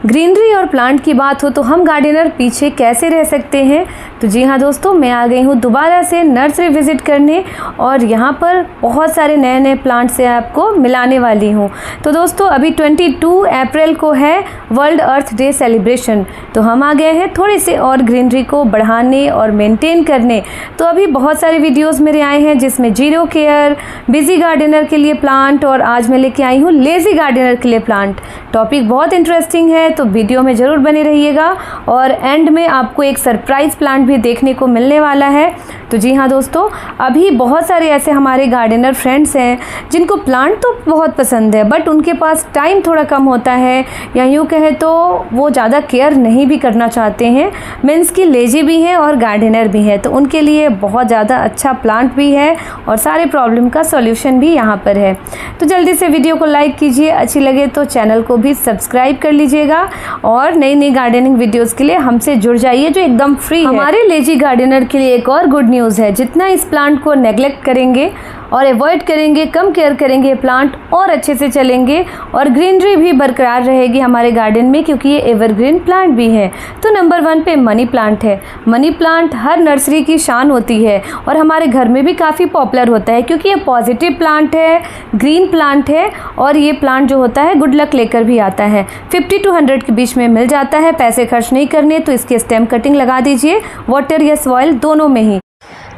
Greenery और plant की बात हो तो हम गार्डनर पीछे कैसे रह सकते हैं। तो जी हाँ दोस्तों, मैं आ गई हूँ दोबारा से नर्सरी विज़िट करने और यहाँ पर बहुत सारे नए नए प्लांट से आपको मिलाने वाली हूँ। तो दोस्तों अभी 22 अप्रैल को है वर्ल्ड अर्थ डे सेलिब्रेशन, तो हम आ गए हैं थोड़ी सी और ग्रीनरी को बढ़ाने और मेंटेन करने। तो अभी बहुत सारे वीडियोस मेरे आए हैं जिसमें जीरो केयर, बिजी गार्डनर के लिए प्लांट और आज मैं लेके आई हूँ लेज़ी गार्डनर के लिए प्लांट। टॉपिक बहुत इंटरेस्टिंग है तो वीडियो में ज़रूर बने रहिएगा और एंड में आपको एक सरप्राइज़ प्लांट भी देखने को मिलने वाला है। तो जी हाँ दोस्तों, अभी बहुत सारे ऐसे हमारे गार्डनर फ्रेंड्स हैं जिनको प्लांट तो बहुत पसंद है बट उनके पास टाइम थोड़ा कम होता है, या यूँ कहे तो वो ज़्यादा केयर नहीं भी करना चाहते हैं, मीन्स कि लेजी भी हैं और गार्डनर भी हैं। तो उनके लिए बहुत ज़्यादा अच्छा प्लांट भी है और सारे प्रॉब्लम का सॉल्यूशन भी यहाँ पर है। तो जल्दी से वीडियो को लाइक कीजिए, अच्छी लगे तो चैनल को भी सब्सक्राइब कर लीजिएगा और नई नई गार्डनिंग वीडियोस के लिए हमसे जुड़ जाइए जो एकदम फ्री है। हमारे लेजी गार्डनर के लिए एक और गुड न्यूज़ है, जितना इस प्लांट को नेग्लेक्ट करेंगे और अवॉइड करेंगे, कम केयर करेंगे, प्लांट और अच्छे से चलेंगे और ग्रीनरी भी बरकरार रहेगी हमारे गार्डन में, क्योंकि ये एवरग्रीन प्लांट भी है। तो नंबर 1 पे मनी प्लांट है। मनी प्लांट हर नर्सरी की शान होती है और हमारे घर में भी काफ़ी पॉपुलर होता है क्योंकि ये पॉजिटिव प्लांट है, ग्रीन प्लांट है और ये प्लांट जो होता है गुड लक लेकर भी आता है। 50 to 100 के बीच में मिल जाता है। पैसे खर्च नहीं करने तो इसकी स्टेम कटिंग लगा दीजिए, वाटर या सॉइल दोनों में ही।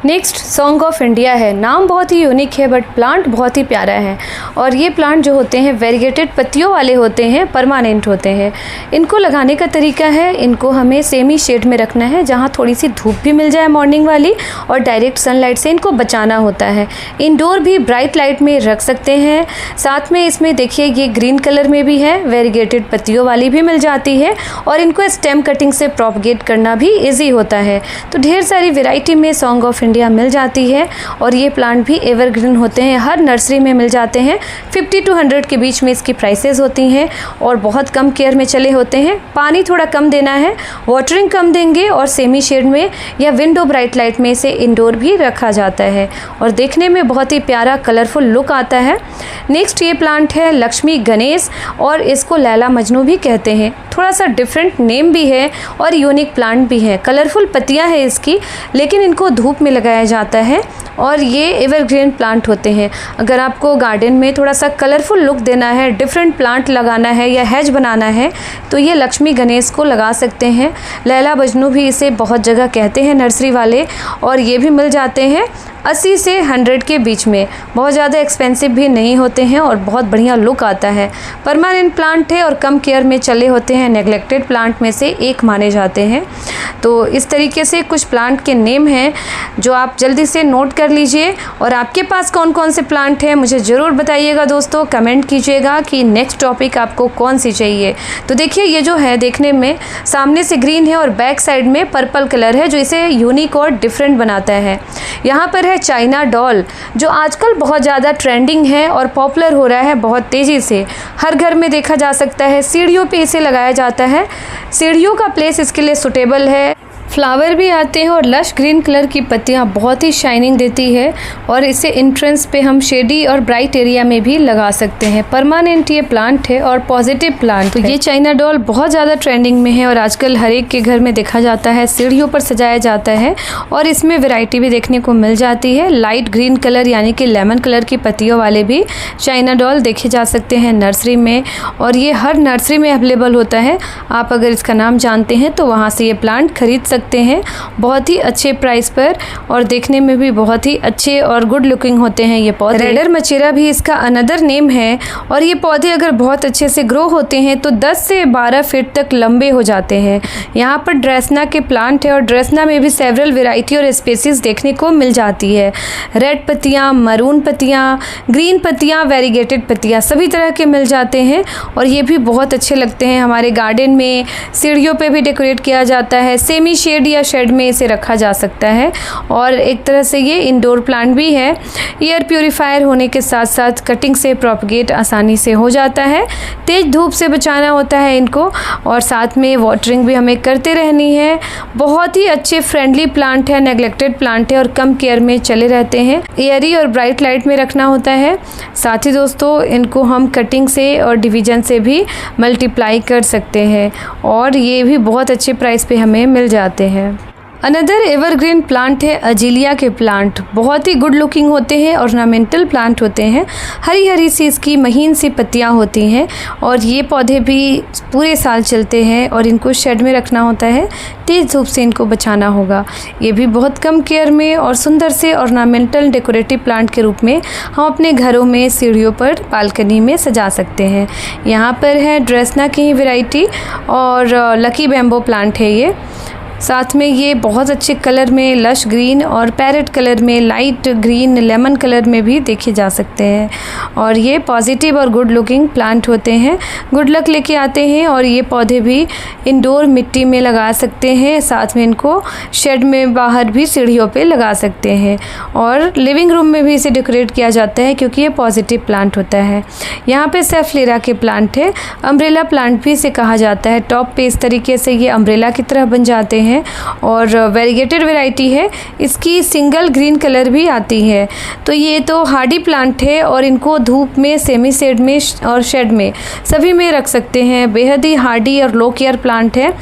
नेक्स्ट सॉन्ग ऑफ इंडिया है। नाम बहुत ही यूनिक है बट प्लांट बहुत ही प्यारा है और ये प्लांट जो होते हैं वेरीगेटेड पत्तियों वाले होते हैं, परमानेंट होते हैं। इनको लगाने का तरीका है, इनको हमें सेमी शेड में रखना है जहाँ थोड़ी सी धूप भी मिल जाए मॉर्निंग वाली और डायरेक्ट सनलाइट से इनको बचाना होता है। इंडोर भी ब्राइट लाइट में रख सकते हैं। साथ में इसमें देखिए ये ग्रीन कलर में भी है, वेरीगेटेड पत्तियों वाली भी मिल जाती है और इनको स्टेम कटिंग से प्रोपगेट करना भी ईजी होता है। तो ढेर सारी वेराइटी में सॉन्ग ऑफ इंडिया मिल जाती है और ये प्लांट भी एवरग्रीन होते हैं, हर नर्सरी में मिल जाते हैं। 50 to 100 के बीच में इसकी प्राइसेस होती हैं और बहुत कम केयर में चले होते हैं। पानी थोड़ा कम देना है, वाटरिंग कम देंगे और सेमी शेड में या विंडो ब्राइट लाइट में इसे इंडोर भी रखा जाता है और देखने में बहुत ही प्यारा कलरफुल लुक आता है। नेक्स्ट ये प्लांट है लक्ष्मी गणेश और इसको लैला मजनू भी कहते हैं। थोड़ा सा डिफरेंट नेम भी है और यूनिक प्लांट भी है। कलरफुल पत्तियां हैं इसकी, लेकिन इनको धूप में लगाया जाता है और ये एवरग्रीन प्लांट होते हैं। अगर आपको गार्डन में थोड़ा सा कलरफुल लुक देना है, डिफरेंट प्लांट लगाना है या हैज बनाना है तो ये लक्ष्मी गणेश को लगा सकते हैं। लैला मजनू भी इसे बहुत जगह कहते हैं नर्सरी वाले और ये भी मिल जाते हैं 80 से 100 के बीच में। बहुत ज़्यादा एक्सपेंसिव भी नहीं होते हैं और बहुत बढ़िया लुक आता है। परमानेंट प्लांट है और कम केयर में चले होते हैं, नेग्लेक्टेड प्लांट में से एक माने जाते हैं। तो इस तरीके से कुछ प्लांट के नेम हैं जो आप जल्दी से नोट कर लीजिए और आपके पास कौन कौन से प्लांट हैं मुझे ज़रूर बताइएगा दोस्तों, कमेंट कीजिएगा कि नेक्स्ट टॉपिक आपको कौन सी चाहिए। तो देखिए ये जो है देखने में सामने से ग्रीन है और बैक साइड में पर्पल कलर है जो इसे यूनिक और डिफरेंट बनाता है। यहाँ पर है चाइना डॉल जो आजकल बहुत ज़्यादा ट्रेंडिंग है और पॉपुलर हो रहा है बहुत तेज़ी से। हर घर में देखा जा सकता है, सीढ़ियों पे इसे लगाया जाता है। सीढ़ियों का प्लेस इसके लिए सुटेबल है। फ्लावर भी आते हैं और लश ग्रीन कलर की पत्तियां बहुत ही शाइनिंग देती है और इसे एंट्रेंस पे हम शेडी और ब्राइट एरिया में भी लगा सकते हैं। परमानेंट ये प्लांट है और पॉजिटिव प्लांट तो ये चाइना डॉल बहुत ज़्यादा ट्रेंडिंग में है और आजकल हर एक के घर में देखा जाता है, सीढ़ियों पर सजाया जाता है और इसमें वैरायटी भी देखने को मिल जाती है। लाइट ग्रीन कलर यानी कि लेमन कलर की पत्तियों वाले भी चाइना डॉल देखे जा सकते हैं नर्सरी में और ये हर नर्सरी में अवेलेबल होता है। आप अगर इसका नाम जानते हैं तो वहाँ से ये प्लांट खरीद सकते हैं बहुत ही अच्छे प्राइस पर और देखने में भी बहुत ही अच्छे और गुड लुकिंग होते हैं ये पौधे। रेडर मचेरा भी इसका अनदर नेम है और ये पौधे अगर बहुत अच्छे से ग्रो होते हैं तो 10 से 12 फीट तक लंबे हो जाते हैं। यहाँ पर ड्रेसना के प्लांट है और ड्रेसना में भी सेवरल वेराइटी और स्पेसीज देखने को मिल जाती है। रेड पत्तियाँ, मरून पत्तियाँ, ग्रीन पत्तियाँ, वेरीगेटेड पत्तियाँ सभी तरह के मिल जाते हैं और ये भी बहुत अच्छे लगते हैं हमारे गार्डन में। सीढ़ियों पे भी डेकोरेट किया जाता है, सेमी शेड या शेड में इसे रखा जा सकता है और एक तरह से ये इंडोर प्लांट भी है। एयर प्योरीफायर होने के साथ साथ कटिंग से प्रोपगेट आसानी से हो जाता है। तेज़ धूप से बचाना होता है इनको और साथ में वाटरिंग भी हमें करते रहनी है। बहुत ही अच्छे फ्रेंडली प्लांट है, नेग्लेक्टेड प्लांट है और कम केयर में चले रहते हैं। एयरी और ब्राइट लाइट में रखना होता है। साथ ही दोस्तों इनको हम कटिंग से और डिवीजन से भी मल्टीप्लाई कर सकते हैं और ये भी बहुत अच्छे प्राइस पे हमें मिल जाते हैं। अनदर एवरग्रीन प्लांट है अजीलिया के प्लांट। बहुत ही गुड लुकिंग होते हैं, ऑर्नामेंटल प्लांट होते हैं। हरी हरी सी इसकी महीन सी पत्तियां होती हैं और ये पौधे भी पूरे साल चलते हैं और इनको शेड में रखना होता है। तेज़ धूप से इनको बचाना होगा। ये भी बहुत कम केयर में और सुंदर से ऑर्नामेंटल डेकोरेटिव प्लांट के रूप में हम अपने घरों में, सीढ़ियों पर, बालकनी में सजा सकते हैं। यहाँ पर है ड्रेसना की वैरायटी और लकी बैम्बो प्लांट है ये। साथ में ये बहुत अच्छे कलर में लश ग्रीन और पैरेट कलर में, लाइट ग्रीन, लेमन कलर में भी देखे जा सकते हैं और ये पॉजिटिव और गुड लुकिंग प्लांट होते हैं, गुड लक लेके आते हैं और ये पौधे भी इंडोर मिट्टी में लगा सकते हैं। साथ में इनको शेड में, बाहर भी सीढ़ियों पे लगा सकते हैं और लिविंग रूम में भी इसे डेकोरेट किया जाता है क्योंकि ये पॉजिटिव प्लांट होता है। यहाँ पे सेफ्लेरा के प्लांट है, अम्ब्रेला प्लांट भी इसे कहा जाता है। टॉप पे इस तरीके से ये अम्ब्रेला की तरह बन जाते हैं और वेरीगेटेड वैरायटी है। इसकी सिंगल ग्रीन कलर भी आती है। तो ये तो हार्डी प्लांट है और इनको धूप में, सेमी शेड में और शेड में सभी में रख सकते हैं। बेहद ही हार्डी और लो केयर प्लांट है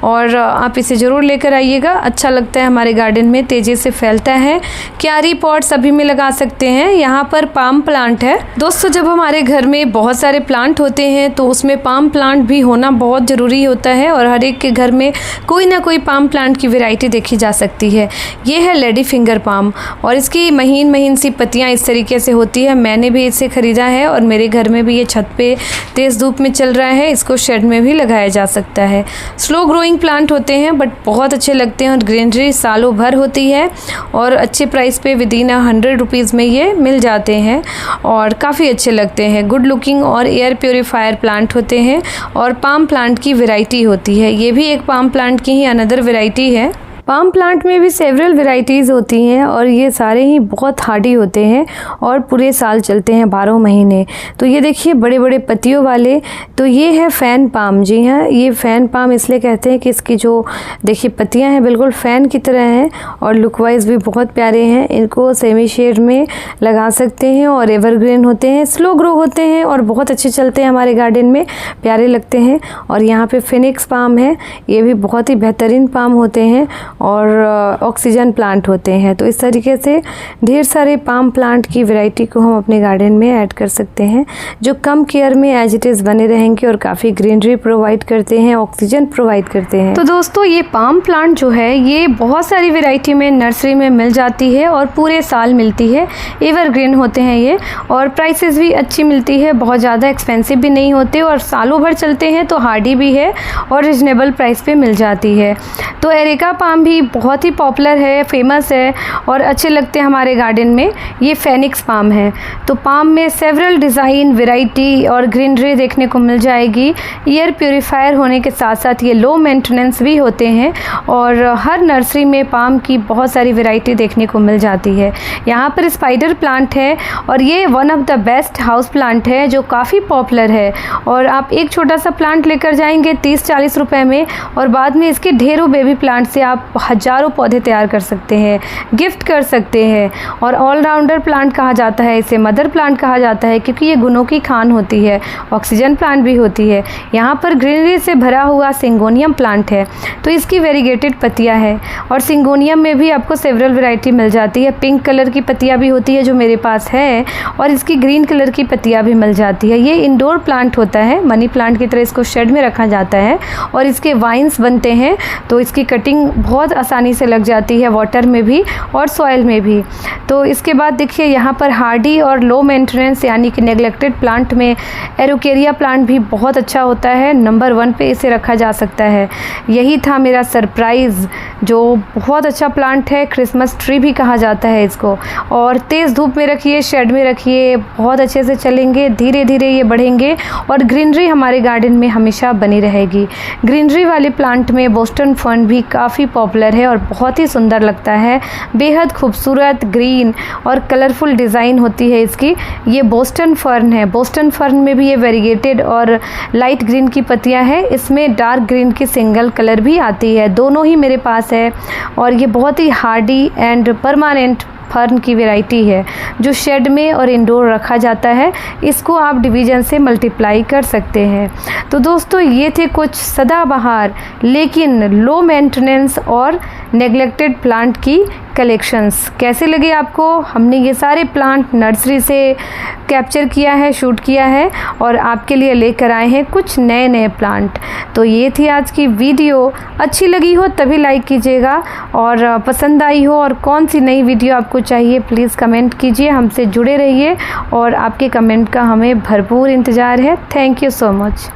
और आप इसे ज़रूर लेकर आइएगा। अच्छा लगता है, हमारे गार्डन में तेज़ी से फैलता है। क्यारी पॉट सभी में लगा सकते हैं। यहाँ पर पाम प्लांट है। दोस्तों जब हमारे घर में बहुत सारे प्लांट होते हैं तो उसमें पाम प्लांट भी होना बहुत ज़रूरी होता है और हर एक के घर में कोई ना कोई पाम प्लांट की वैरायटी देखी जा सकती है। ये है लेडी फिंगर पाम और इसकी महीन महीन सी पत्तियां इस तरीके से होती है। मैंने भी इसे ख़रीदा है और मेरे घर में भी ये छत पे तेज़ धूप में चल रहा है। इसको शेड में भी लगाया जा सकता है। स्लो ग्रोइंग प्लांट होते हैं बट बहुत अच्छे लगते हैं और ग्रीनरी सालों भर होती है और अच्छे प्राइस पे विदिन 100 रुपीज़ में ये मिल जाते हैं और काफ़ी अच्छे लगते हैं। गुड लुकिंग और एयर प्योरीफायर प्लांट होते हैं और पाम प्लांट की वैरायटी होती है। ये भी एक पाम प्लांट की ही अनदर वैरायटी है। पाम प्लांट में भी सेवरल वैरायटीज़ होती हैं और ये सारे ही बहुत हार्डी होते हैं और पूरे साल चलते हैं, 12 महीने। तो ये देखिए बड़े बड़े पत्तियों वाले, तो ये है फ़ैन पाम। जी हाँ, ये फ़ैन पाम इसलिए कहते हैं कि इसकी जो देखिए पत्तियां हैं बिल्कुल फ़ैन की तरह हैं और लुक वाइज भी बहुत प्यारे हैं। इनको सेमी शेड में लगा सकते हैं और एवरग्रीन होते हैं, स्लो ग्रो होते हैं और बहुत अच्छे चलते हैं हमारे गार्डन में, प्यारे लगते हैं। और यहाँ पे फिनिक्स पाम है, ये भी बहुत ही बेहतरीन पाम होते हैं और ऑक्सीजन प्लांट होते हैं। तो इस तरीके से ढेर सारे पाम प्लांट की वैरायटी को हम अपने गार्डन में ऐड कर सकते हैं जो कम केयर में एज इट इज़ बने रहेंगे और काफ़ी ग्रीनरी प्रोवाइड करते हैं, ऑक्सीजन प्रोवाइड करते हैं। तो दोस्तों ये पाम प्लांट जो है ये बहुत सारी वैरायटी में नर्सरी में मिल जाती है और पूरे साल मिलती है। एवरग्रीन होते हैं ये और प्राइसेस भी अच्छी मिलती है, बहुत ज़्यादा एक्सपेंसिव भी नहीं होते और सालों भर चलते हैं। तो हार्डी भी है और रिजनेबल प्राइस पे मिल जाती है। तो एरिका पाम भी बहुत ही पॉपुलर है, फेमस है और अच्छे लगते हैं हमारे गार्डन में। ये फेनिक्स पाम है। तो पाम में सेवरल डिज़ाइन, वैरायटी और ग्रीनरी देखने को मिल जाएगी। एयर प्योरीफायर होने के साथ साथ ये लो मेंटेनेंस भी होते हैं और हर नर्सरी में पाम की बहुत सारी वैरायटी देखने को मिल जाती है। यहाँ पर स्पाइडर प्लांट है और ये one of the best house plant है जो काफ़ी पॉपुलर है और आप एक छोटा सा प्लांट लेकर जाएंगे 30-40 रुपए में और बाद में इसके ढेरों बेबी प्लांट से आप हजारों पौधे तैयार कर सकते हैं, गिफ्ट कर सकते हैं। और ऑलराउंडर प्लांट कहा जाता है इसे, मदर प्लांट कहा जाता है क्योंकि ये गुणों की खान होती है, ऑक्सीजन प्लांट भी होती है। यहाँ पर ग्रीनरी से भरा हुआ सिंगोनियम प्लांट है। तो इसकी वेरीगेटेड पत्तियाँ हैं और सिंगोनियम में भी आपको सेवरल वैरायटी मिल जाती है। पिंक कलर की पत्तियाँ भी होती है जो मेरे पास है और इसकी ग्रीन कलर की पत्तियाँ भी मिल जाती है। ये इंडोर प्लांट होता है, मनी प्लांट की तरह इसको शेड में रखा जाता है और इसके वाइन्स बनते हैं। तो इसकी कटिंग बहुत आसानी से लग जाती है, वाटर में भी और सॉइल में भी। तो इसके बाद देखिए यहाँ पर हार्डी और लो मेंटेनेंस यानी कि नेग्लेक्टेड प्लांट में एरोकेरिया प्लांट भी बहुत अच्छा होता है। नंबर 1 पे इसे रखा जा सकता है। यही था मेरा सरप्राइज़, जो बहुत अच्छा प्लांट है, क्रिसमस ट्री भी कहा जाता है इसको। और तेज़ धूप में रखिए, शेड में रखिए, बहुत अच्छे से चलेंगे, धीरे धीरे ये बढ़ेंगे और ग्रीनरी हमारे गार्डन में हमेशा बनी रहेगी। ग्रीनरी वाले प्लांट में बोस्टन फर्न भी काफ़ी पॉपुलर पॉपुलर है और बहुत ही सुंदर लगता है। बेहद खूबसूरत ग्रीन और कलरफुल डिज़ाइन होती है इसकी। ये बोस्टन फर्न है। बोस्टन फर्न में भी ये वेरीगेटेड और लाइट ग्रीन की पत्तियां हैं। इसमें डार्क ग्रीन की सिंगल कलर भी आती है। दोनों ही मेरे पास है और ये बहुत ही हार्डी एंड परमानेंट फर्न की वैरायटी है जो शेड में और इंडोर रखा जाता है। इसको आप डिवीज़न से मल्टीप्लाई कर सकते हैं। तो दोस्तों ये थे कुछ सदाबहार लेकिन लो मेंटेनेंस और नेग्लेक्टेड प्लांट की कलेक्शंस। कैसे लगे आपको? हमने ये सारे प्लांट नर्सरी से कैप्चर किया है, शूट किया है और आपके लिए लेकर आए हैं कुछ नए नए प्लांट। तो ये थी आज की वीडियो। अच्छी लगी हो तभी लाइक कीजिएगा और पसंद आई हो और कौन सी नई वीडियो आपको चाहिए प्लीज़ कमेंट कीजिए। हमसे जुड़े रहिए और आपके कमेंट का हमें भरपूर इंतज़ार है। Thank you so much.